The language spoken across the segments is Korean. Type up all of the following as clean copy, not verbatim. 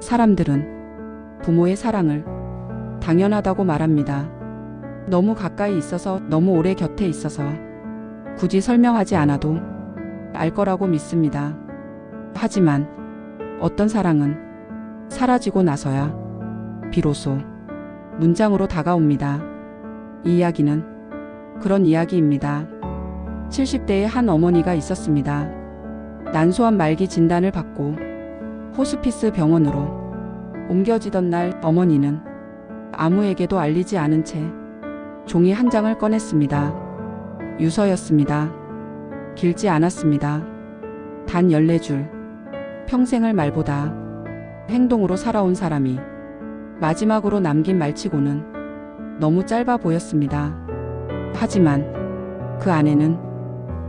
사람들은 부모의 사랑을 당연하다고 말합니다. 너무 가까이 있어서, 너무 오래 곁에 있어서 굳이 설명하지 않아도 알 거라고 믿습니다. 하지만 어떤 사랑은 사라지고 나서야 비로소 문장으로 다가옵니다. 이 이야기는 그런 이야기입니다. 70대의 한 어머니가 있었습니다. 난소암 말기 진단을 받고 호스피스 병원으로 옮겨지던 날 어머니는 아무에게도 알리지 않은 채 종이 한 장을 꺼냈습니다. 유서였습니다. 길지 않았습니다. 단 14줄. 평생을 말보다 행동으로 살아온 사람이 마지막으로 남긴 말치고는 너무 짧아 보였습니다. 하지만 그 안에는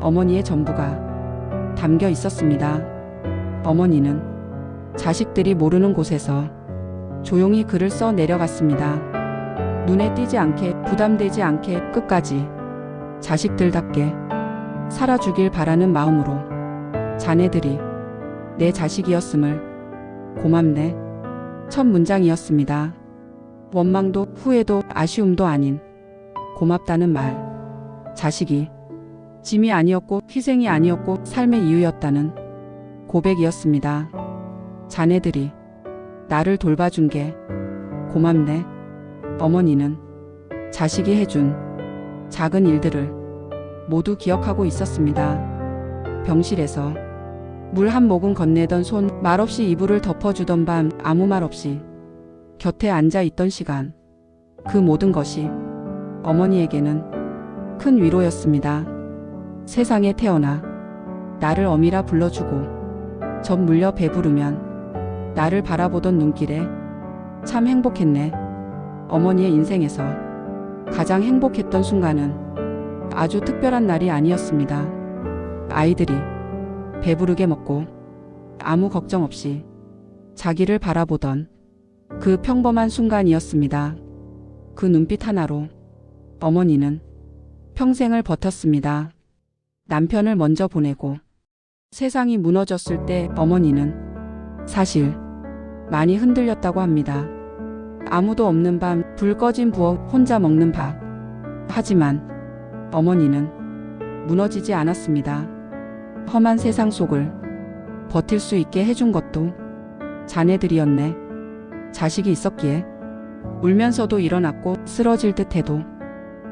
어머니의 전부가 담겨 있었습니다. 어머니는 자식들이 모르는 곳에서 조용히 글을 써 내려갔습니다. 눈에 띄지 않게, 부담되지 않게 끝까지 자식들답게 살아주길 바라는 마음으로 자네들이 내 자식이었음을 고맙네. 첫 문장이었습니다. 원망도 후회도 아쉬움도 아닌 고맙다는 말. 자식이 짐이 아니었고 희생이 아니었고 삶의 이유였다는 고백이었습니다. 자네들이 나를 돌봐준 게 고맙네. 어머니는 자식이 해준 작은 일들을 모두 기억하고 있었습니다. 병실에서 물 한 모금 건네던 손, 말없이 이불을 덮어주던 밤, 아무 말 없이 곁에 앉아 있던 시간, 그 모든 것이 어머니에게는 큰 위로였습니다. 세상에 태어나 나를 어미라 불러주고 젖 물려 배부르면 나를 바라보던 눈길에 참 행복했네. 어머니의 인생에서 가장 행복했던 순간은 아주 특별한 날이 아니었습니다. 아이들이 배부르게 먹고 아무 걱정 없이 자기를 바라보던 그 평범한 순간이었습니다. 그 눈빛 하나로 어머니는 평생을 버텼습니다. 남편을 먼저 보내고 세상이 무너졌을 때 어머니는 사실 많이 흔들렸다고 합니다. 아무도 없는 밤, 불 꺼진 부엌, 혼자 먹는 밥. 하지만 어머니는 무너지지 않았습니다. 험한 세상 속을 버틸 수 있게 해준 것도 자네들이었네. 자식이 있었기에 울면서도 일어났고 쓰러질 듯 해도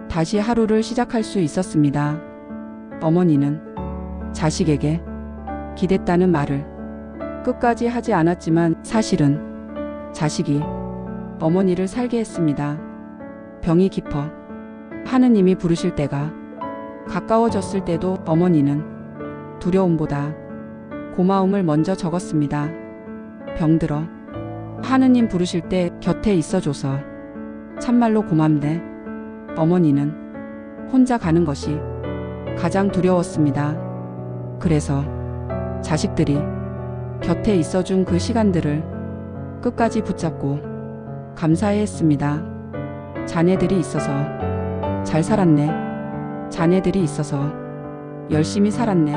다시 하루를 시작할 수 있었습니다. 어머니는 자식에게 기댔다는 말을 끝까지 하지 않았지만 사실은 자식이 어머니를 살게 했습니다. 병이 깊어 하느님이 부르실 때가 가까워졌을 때도 어머니는 두려움보다 고마움을 먼저 적었습니다. 병들어 하느님 부르실 때 곁에 있어줘서 참말로 고맙네. 어머니는 혼자 가는 것이 가장 두려웠습니다. 그래서 자식들이 곁에 있어준 그 시간들을 끝까지 붙잡고 감사해 했습니다. 자네들이 있어서 잘 살았네. 자네들이 있어서 열심히 살았네.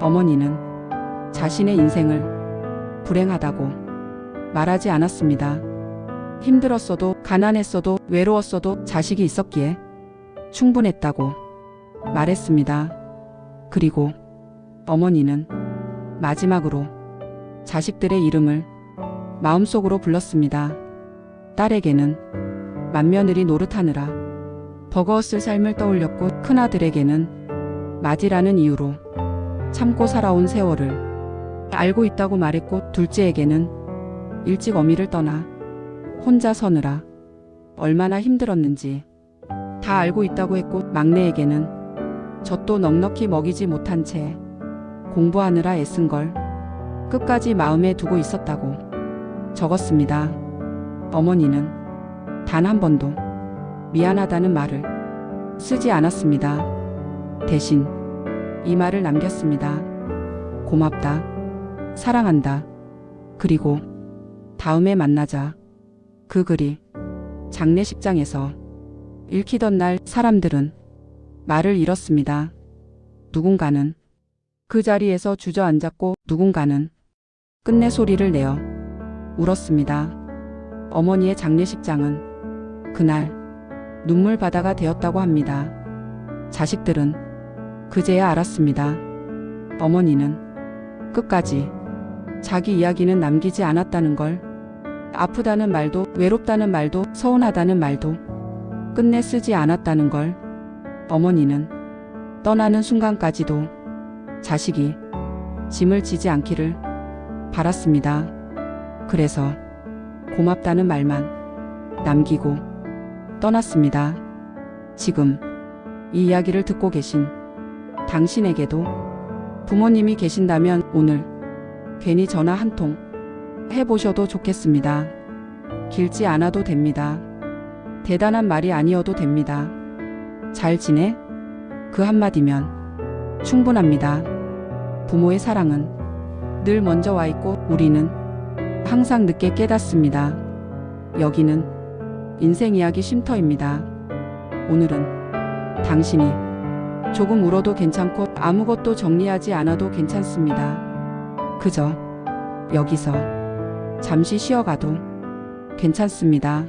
어머니는 자신의 인생을 불행하다고 말하지 않았습니다. 힘들었어도, 가난했어도, 외로웠어도 자식이 있었기에 충분했다고 말했습니다. 그리고 어머니는 마지막으로 자식들의 이름을 마음속으로 불렀습니다. 딸에게는 맏며느리 노릇하느라 버거웠을 삶을 떠올렸고, 큰아들에게는 맞이라는 이유로 참고 살아온 세월을 알고 있다고 말했고, 둘째에게는 일찍 어미를 떠나 혼자 서느라 얼마나 힘들었는지 다 알고 있다고 했고, 막내에게는 젖도 넉넉히 먹이지 못한 채 공부하느라 애쓴 걸 끝까지 마음에 두고 있었다고 적었습니다. 어머니는 단 한 번도 미안하다는 말을 쓰지 않았습니다. 대신 이 말을 남겼습니다. 고맙다. 사랑한다. 그리고 다음에 만나자. 그 글이 장례식장에서 읽히던 날 사람들은 말을 잃었습니다. 누군가는 그 자리에서 주저앉았고 누군가는 끝내 소리를 내어 울었습니다. 어머니의 장례식장은 그날 눈물바다가 되었다고 합니다. 자식들은 그제야 알았습니다. 어머니는 끝까지 자기 이야기는 남기지 않았다는 걸. 아프다는 말도, 외롭다는 말도, 서운하다는 말도 끝내 쓰지 않았다는 걸. 어머니는 떠나는 순간까지도 자식이 짐을 지지 않기를 바랐습니다. 그래서 고맙다는 말만 남기고 떠났습니다. 지금 이 이야기를 듣고 계신 당신에게도 부모님이 계신다면 오늘 괜히 전화 한 통 해보셔도 좋겠습니다. 길지 않아도 됩니다. 대단한 말이 아니어도 됩니다. 잘 지내? 그 한마디면 충분합니다. 부모의 사랑은 늘 먼저 와 있고 우리는 항상 늦게 깨닫습니다. 여기는 인생 이야기 쉼터입니다. 오늘은 당신이 조금 울어도 괜찮고 아무것도 정리하지 않아도 괜찮습니다. 그저 여기서 잠시 쉬어가도 괜찮습니다.